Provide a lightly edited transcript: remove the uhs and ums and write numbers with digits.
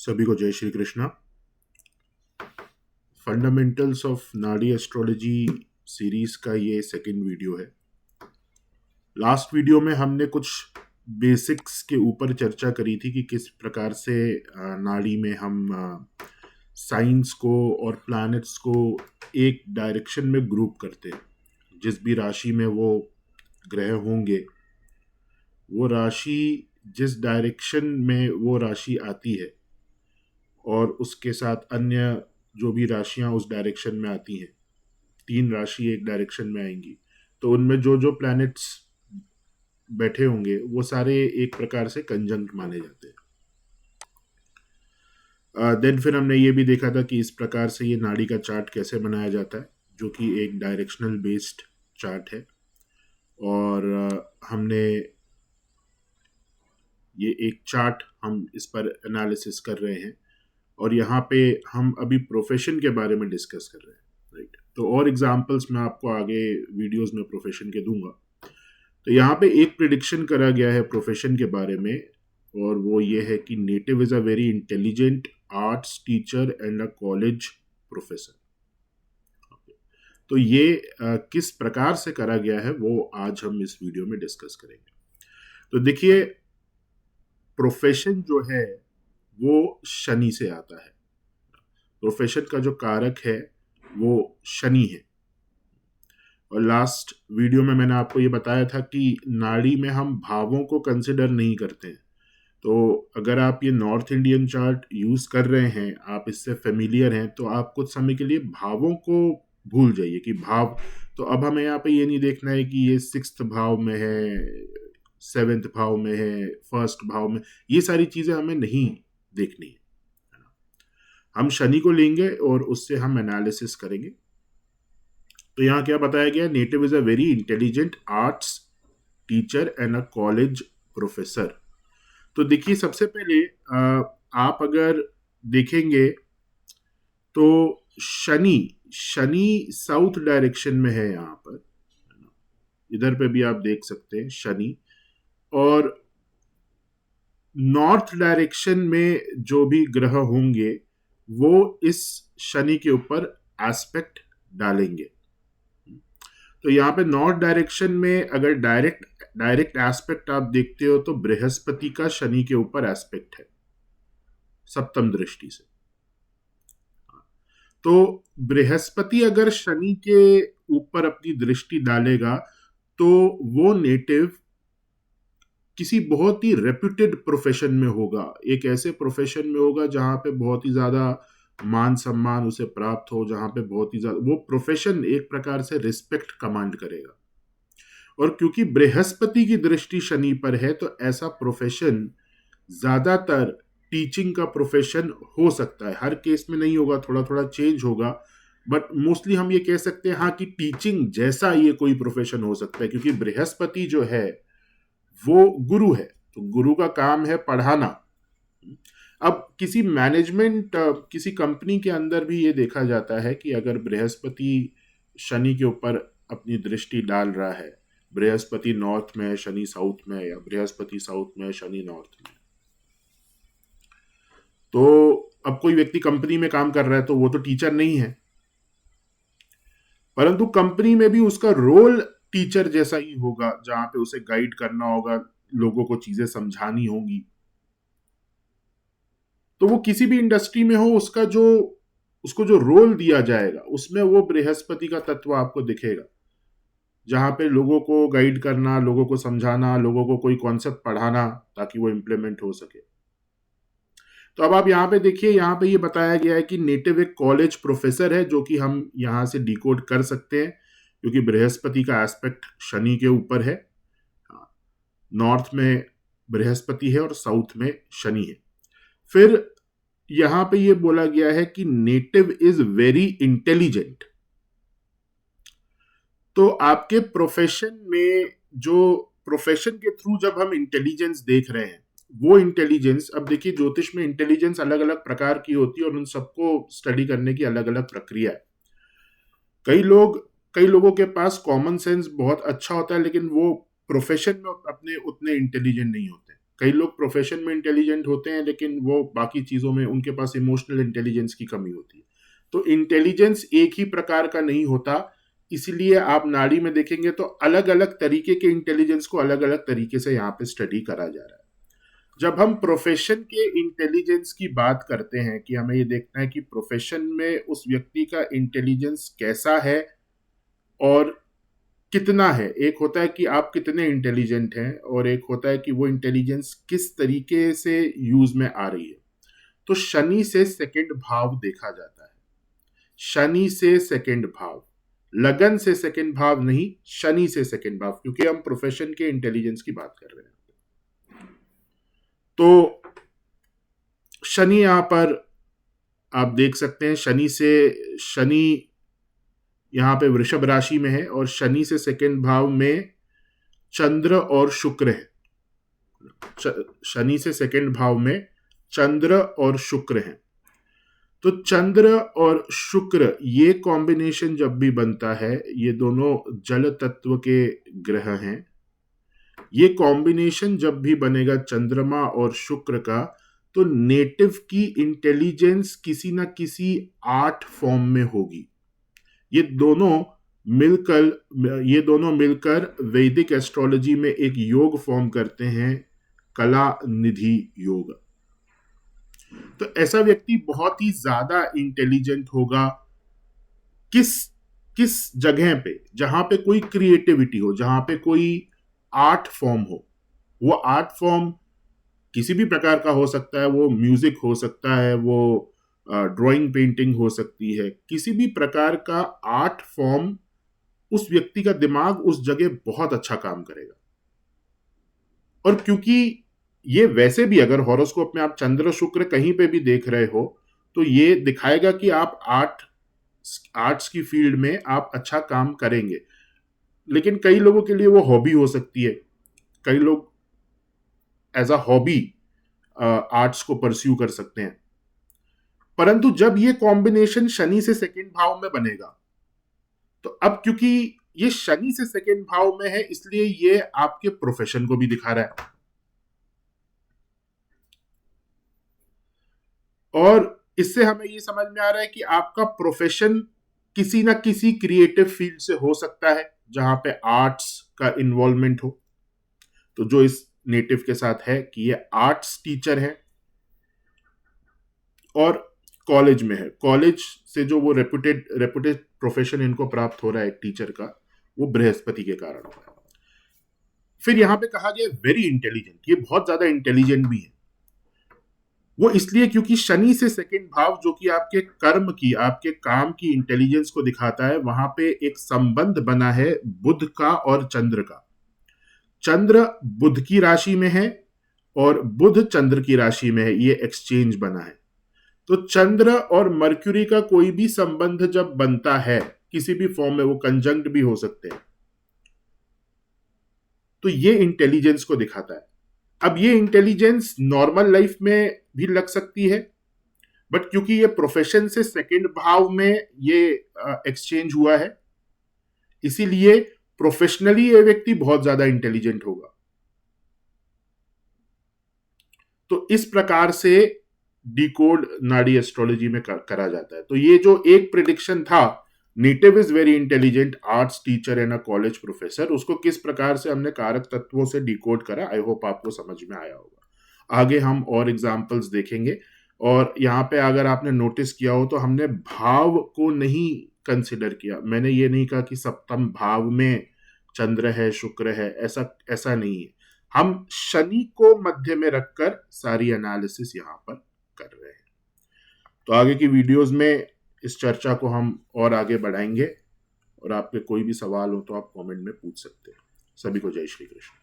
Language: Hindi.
सभी को जय श्री कृष्णा। फंडामेंटल्स ऑफ नाड़ी एस्ट्रोलॉजी सीरीज का ये सेकंड वीडियो है। लास्ट वीडियो में हमने कुछ बेसिक्स के ऊपर चर्चा करी थी कि किस प्रकार से नाड़ी में हम साइंस को और प्लैनेट्स को एक डायरेक्शन में ग्रुप करते हैं। जिस भी राशि में वो ग्रह होंगे, वो राशि जिस डायरेक्शन में वो राशि आती है और उसके साथ अन्य जो भी राशियां उस डायरेक्शन में आती हैं, 3 राशि एक डायरेक्शन में आएंगी, तो उनमें जो जो प्लैनेट्स बैठे होंगे वो सारे एक प्रकार से कंजंक्ट माने जाते हैं। देन फिर हमने ये भी देखा था कि इस प्रकार से ये नाड़ी का चार्ट कैसे बनाया जाता है, जो कि एक डायरेक्शनल बेस्ड चार्ट है। और हमने ये एक चार्ट हम इस पर एनालिसिस कर रहे हैं और यहाँ पे हम अभी प्रोफेशन के बारे में डिस्कस कर रहे हैं, राइट। तो और एग्जांपल्स मैं आपको आगे वीडियोस में प्रोफेशन के दूंगा। तो यहाँ पे एक प्रिडिक्शन करा गया है प्रोफेशन के बारे में, और वो ये है कि native is a very intelligent arts teacher and a college professor. तो ये किस प्रकार से करा गया है वो आज हम इस वीडियो में डिस्कस करेंगे। तो देखिए, प्रोफेशन जो है वो शनि से आता है। प्रोफेशन का जो कारक है वो शनि है। और लास्ट वीडियो में मैंने आपको ये बताया था कि नाड़ी में हम भावों को कंसिडर नहीं करते हैं। तो अगर आप ये नॉर्थ इंडियन चार्ट यूज कर रहे हैं, आप इससे फेमिलियर हैं, तो आप कुछ समय के लिए भावों को भूल जाइए कि भाव। तो अब हमें यहाँ पे ये नहीं देखना है कि ये 6th भाव में है, 7th भाव में है, 1st भाव में, ये सारी चीजें हमें नहीं देखनी है। हम शनि को लेंगे और उससे हम एनालिसिस करेंगे। तो यहाँ क्या बताया गया, native is a very intelligent arts teacher and a college professor. तो देखिए, सबसे पहले आप अगर देखेंगे तो शनि शनि साउथ डायरेक्शन में है यहाँ पर, इधर पे भी आप देख सकते हैं शनि। और नॉर्थ डायरेक्शन में जो भी ग्रह होंगे वो इस शनि के ऊपर एस्पेक्ट डालेंगे। तो यहाँ पे नॉर्थ डायरेक्शन में अगर डायरेक्ट एस्पेक्ट आप देखते हो तो बृहस्पति का शनि के ऊपर एस्पेक्ट है सप्तम दृष्टि से। तो बृहस्पति अगर शनि के ऊपर अपनी दृष्टि डालेगा तो वो नेटिव किसी बहुत ही रेप्यूटेड प्रोफेशन में होगा, एक ऐसे प्रोफेशन में होगा जहां पे बहुत ही ज्यादा मान सम्मान उसे प्राप्त हो, जहां पे बहुत ही ज्यादा वो प्रोफेशन एक प्रकार से रिस्पेक्ट कमांड करेगा। और क्योंकि बृहस्पति की दृष्टि शनि पर है तो ऐसा प्रोफेशन ज्यादातर टीचिंग का प्रोफेशन हो सकता है। हर केस में नहीं होगा, थोड़ा थोड़ा चेंज होगा, बट मोस्टली हम ये कह सकते हैं हाँ कि टीचिंग जैसा ये कोई प्रोफेशन हो सकता है, क्योंकि बृहस्पति जो है वो गुरु है, तो गुरु का काम है पढ़ाना। अब किसी मैनेजमेंट किसी कंपनी के अंदर भी ये देखा जाता है कि अगर बृहस्पति शनि के ऊपर अपनी दृष्टि डाल रहा है, बृहस्पति नॉर्थ में है शनि साउथ में है, या बृहस्पति साउथ में है शनि नॉर्थ में, तो अब कोई व्यक्ति कंपनी में काम कर रहा है तो वो तो टीचर नहीं है, परंतु कंपनी में भी उसका रोल टीचर जैसा ही होगा, जहां पे उसे गाइड करना होगा, लोगों को चीजें समझानी होगी। तो वो किसी भी इंडस्ट्री में हो, उसको जो रोल दिया जाएगा उसमें वो बृहस्पति का तत्व आपको दिखेगा, जहां पे लोगों को गाइड करना, लोगों को समझाना, लोगों को कोई कॉन्सेप्ट पढ़ाना ताकि वो इम्प्लीमेंट हो सके। तो अब आप यहाँ पे देखिए, यहाँ पे ये बताया गया है कि नेटिव एक कॉलेज प्रोफेसर है, जो कि हम यहाँ से डिकोड कर सकते हैं क्योंकि बृहस्पति का एस्पेक्ट शनि के ऊपर है। नॉर्थ में बृहस्पति है और साउथ में शनि है। फिर यहां पे ये बोला गया है कि नेटिव इज वेरी इंटेलिजेंट। तो आपके प्रोफेशन में जो प्रोफेशन के थ्रू जब हम इंटेलिजेंस देख रहे हैं, वो इंटेलिजेंस, अब देखिए ज्योतिष में इंटेलिजेंस अलग अलग प्रकार की होती है और उन सबको स्टडी करने की अलग अलग प्रक्रिया है। कई लोगों के पास कॉमन सेंस बहुत अच्छा होता है, लेकिन वो प्रोफेशन में अपने उतने इंटेलिजेंट नहीं होते। कई लोग प्रोफेशन में इंटेलिजेंट होते हैं लेकिन वो बाकी चीज़ों में उनके पास इमोशनल इंटेलिजेंस की कमी होती है। तो इंटेलिजेंस एक ही प्रकार का नहीं होता, इसलिए आप नाड़ी में देखेंगे तो अलग अलग तरीके के इंटेलिजेंस को अलग अलग तरीके से यहाँ पे स्टडी करा जा रहा है। जब हम प्रोफेशन के इंटेलिजेंस की बात करते हैं कि हमें ये देखना है कि प्रोफेशन में उस व्यक्ति का इंटेलिजेंस कैसा है और कितना है। एक होता है कि आप कितने इंटेलिजेंट हैं और एक होता है कि वो इंटेलिजेंस किस तरीके से यूज में आ रही है। तो शनि से सेकंड भाव देखा जाता है। शनि से सेकंड भाव, लगन से सेकंड भाव नहीं, शनि से सेकंड भाव, क्योंकि हम प्रोफेशन के इंटेलिजेंस की बात कर रहे हैं। तो शनि यहां पर आप देख सकते हैं, शनि यहां पे वृषभ राशि में है और शनि से सेकंड भाव में चंद्र और शुक्र है। शनि से सेकंड भाव में चंद्र और शुक्र है। तो चंद्र और शुक्र ये कॉम्बिनेशन जब भी बनता है, ये दोनों जल तत्व के ग्रह हैं, ये कॉम्बिनेशन जब भी बनेगा चंद्रमा और शुक्र का, तो नेटिव की इंटेलिजेंस किसी ना किसी आर्ट फॉर्म में होगी। ये दोनों मिलकर वैदिक एस्ट्रोलॉजी में एक योग फॉर्म करते हैं, कला निधि योग। तो ऐसा व्यक्ति बहुत ही ज्यादा इंटेलिजेंट होगा किस जगह पे, जहां पे कोई क्रिएटिविटी हो, जहां पे कोई आर्ट फॉर्म हो। वो आर्ट फॉर्म किसी भी प्रकार का हो सकता है, वो म्यूजिक हो सकता है, वो ड्राइंग पेंटिंग हो सकती है, किसी भी प्रकार का आर्ट फॉर्म, उस व्यक्ति का दिमाग उस जगह बहुत अच्छा काम करेगा। और क्योंकि ये वैसे भी अगर हॉरोस्कोप में आप चंद्र शुक्र कहीं पे भी देख रहे हो तो ये दिखाएगा कि आप आर्ट्स की फील्ड में आप अच्छा काम करेंगे। लेकिन कई लोगों के लिए वो हॉबी हो सकती है, कई लोग एज अ हॉबी आर्ट्स को परस्यू कर सकते हैं। परंतु जब ये कॉम्बिनेशन शनि से सेकंड भाव में बनेगा, तो अब क्योंकि ये शनि से सेकंड भाव में है, इसलिए ये आपके प्रोफेशन को भी दिखा रहा है। और इससे हमें ये समझ में आ रहा है कि आपका प्रोफेशन किसी ना किसी क्रिएटिव फील्ड से हो सकता है, जहां पे आर्ट्स का इन्वॉल्वमेंट हो। तो जो इस नेटिव के साथ है कि ये आर्ट्स टीचर है और कॉलेज में है, कॉलेज से जो वो रेपुटेड प्रोफेशन इनको प्राप्त हो रहा है एक टीचर का, वो बृहस्पति के कारण हो रहा है। फिर यहां पे कहा गया वेरी इंटेलिजेंट, ये बहुत ज्यादा इंटेलिजेंट भी है। वो इसलिए क्योंकि शनि से सेकंड भाव जो कि आपके कर्म की, आपके काम की इंटेलिजेंस को दिखाता है, वहां पे एक संबंध बना है बुध का और चंद्र का। चंद्र बुध की राशि में है और बुध चंद्र की राशि में है, ये एक्सचेंज बना है। तो चंद्र और मर्क्यूरी का कोई भी संबंध जब बनता है किसी भी फॉर्म में, वो कंजंक्ट भी हो सकते हैं, तो ये इंटेलिजेंस को दिखाता है। अब ये इंटेलिजेंस नॉर्मल लाइफ में भी लग सकती है, बट क्योंकि ये प्रोफेशन से सेकंड भाव में ये एक्सचेंज हुआ है, इसीलिए प्रोफेशनली ये व्यक्ति बहुत ज्यादा इंटेलिजेंट होगा। तो इस प्रकार से डिकोड नाड़ी एस्ट्रोलॉजी में करा जाता है। तो ये जो एक प्रेडिक्शन था, native is very intelligent, arts teacher and a college professor, उसको किस प्रकार से हमने कारक तत्वों से डिकोड करा, आई होप आपको समझ में आया होगा। आगे हम और एग्जाम्पल्स देखेंगे। और यहाँ पे अगर आपने नोटिस किया हो तो हमने भाव को नहीं कंसिडर किया। मैंने ये नहीं कहा कि सप्तम भाव में चंद्र है, शुक्र है, ऐसा नहीं है। हम शनि को मध्य में रखकर सारी एनालिसिस यहाँ पर कर रहे हैं। तो आगे की वीडियोस में इस चर्चा को हम और आगे बढ़ाएंगे, और आपके कोई भी सवाल हो तो आप कमेंट में पूछ सकते हैं। सभी को जय श्री कृष्ण।